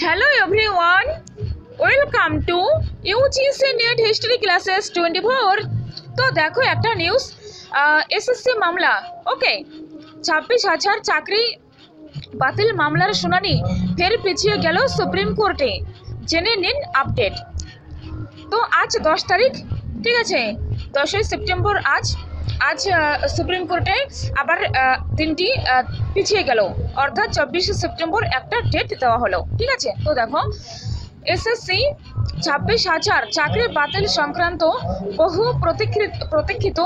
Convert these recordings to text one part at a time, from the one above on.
Hello everyone, welcome to UGC NET History Classes 24। তো দেখো একটা নিউজ, এসএসসি মামলা ওকে 26,000 চাকরি বাতিল মামলার শুনানি ফের পিছিয়ে গেল সুপ্রিম কোর্টে। জেনে নিন আপডেট। তো আজ 10 তারিখ, ঠিক আছে, 10ই সেপ্টেম্বর। আজ সুপ্রিম কোর্টে আবার দিনটি পিছিয়ে গেল, অর্থাৎ 24 সেপ্টেম্বর একটা ডেট দেওয়া হলো, ঠিক আছে। তো দেখো এসএসসি 26,000 চাকরি বাতিল সংক্রান্ত বহু প্রতীক্ষিত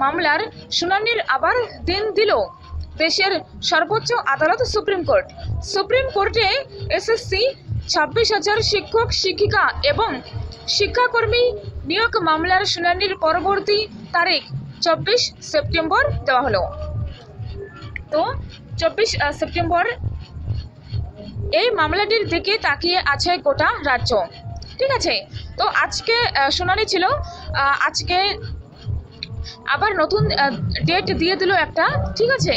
মামলার শুনানির আবার দিন দিল দেশের সর্বোচ্চ আদালত সুপ্রিম কোর্টে এসএসসি 26,000 শিক্ষক শিক্ষিকা এবং শিক্ষাকর্মী নিয়োগ মামলার শুনানির পরবর্তী তারিখ 24 সেপ্টেম্বর দেওয়া হলো। তো 24 সেপ্টেম্বর এই মামলাটির দিকে তাকিয়ে আছে গোটা রাজ্য, ঠিক আছে। তো আজকে শুনানি ছিল, আজকে আবার নতুন ডেট দিয়ে দিল একটা, ঠিক আছে।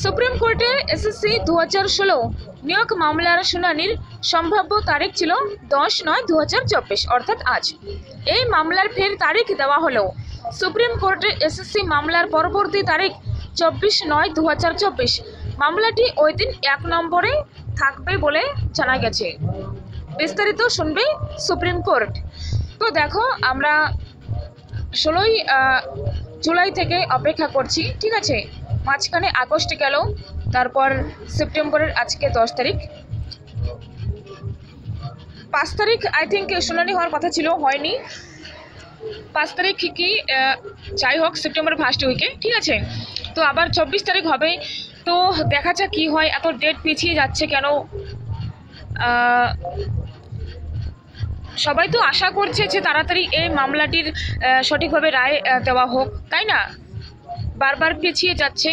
সুপ্রিম কোর্টে এসএসসি 2016 নিয়োগ মামলার শুনানির সম্ভাব্য তারিখ ছিল 10/9/2024, অর্থাৎ আজ। এই মামলার ফের তারিখ দেওয়া হলো। সুপ্রিম কোর্টে এসএসসি মামলার পরবর্তী তারিখ 24/9/2024। মামলাটি ওই দিন 1 নম্বরে থাকবে বলে জানা গেছে। বিস্তারিত শুনবে সুপ্রিম কোর্ট। তো দেখো আমরা 16ই জুলাই থেকে অপেক্ষা করছি, ঠিক আছে। মাঝখানে আগস্ট গেল, তারপর সেপ্টেম্বরের আজকে 10 তারিখ। 5 তারিখ আই থিঙ্ক শুনানি হওয়ার কথা ছিল, হয়নি। 5 তারিখ কি যাই হোক, সেপ্টেম্বর ফার্স্ট উইকে, ঠিক আছে। তো আবার 24 তারিখ হবে। তো দেখা যাক কি হয়, এত ডেট পিছিয়ে যাচ্ছে কেন। সবাই তো আশা করছে যে তাড়াতাড়ি এই মামলাটির সঠিকভাবে রায় দেওয়া হোক, তাই না? বারবার পিছিয়ে যাচ্ছে।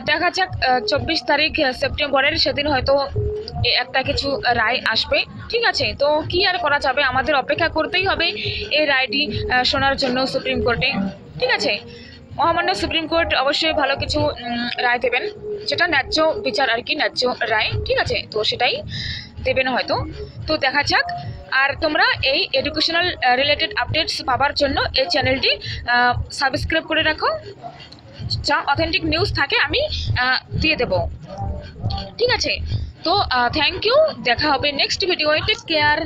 দেখা যাক 24 তারিখ সেপ্টেম্বরের সেদিন হয়তো একটা কিছু রায় আসবে, ঠিক আছে। তো কি আর করা যাবে, আমাদের অপেক্ষা করতেই হবে এই রায়টি শোনার জন্য সুপ্রিম কোর্টে, ঠিক আছে। মহামান্য সুপ্রিম কোর্ট অবশ্যই ভালো কিছু রায় দেবেন, যেটা ন্যায্য বিচার আর কি, ন্যায্য রায়, ঠিক আছে। তো সেটাই দেবেন হয়তো। তো দেখা যাক। আর তোমরা এই এডুকেশনাল রিলেটেড আপডেটস পাওয়ার জন্য এই চ্যানেলটি সাবস্ক্রাইব করে রাখো। যা অথেন্টিক নিউজ থাকে আমি দিয়ে দেব, ঠিক আছে। তো থ্যাংক ইউ, দেখা হবে নেক্সট ভিডিও। Take care.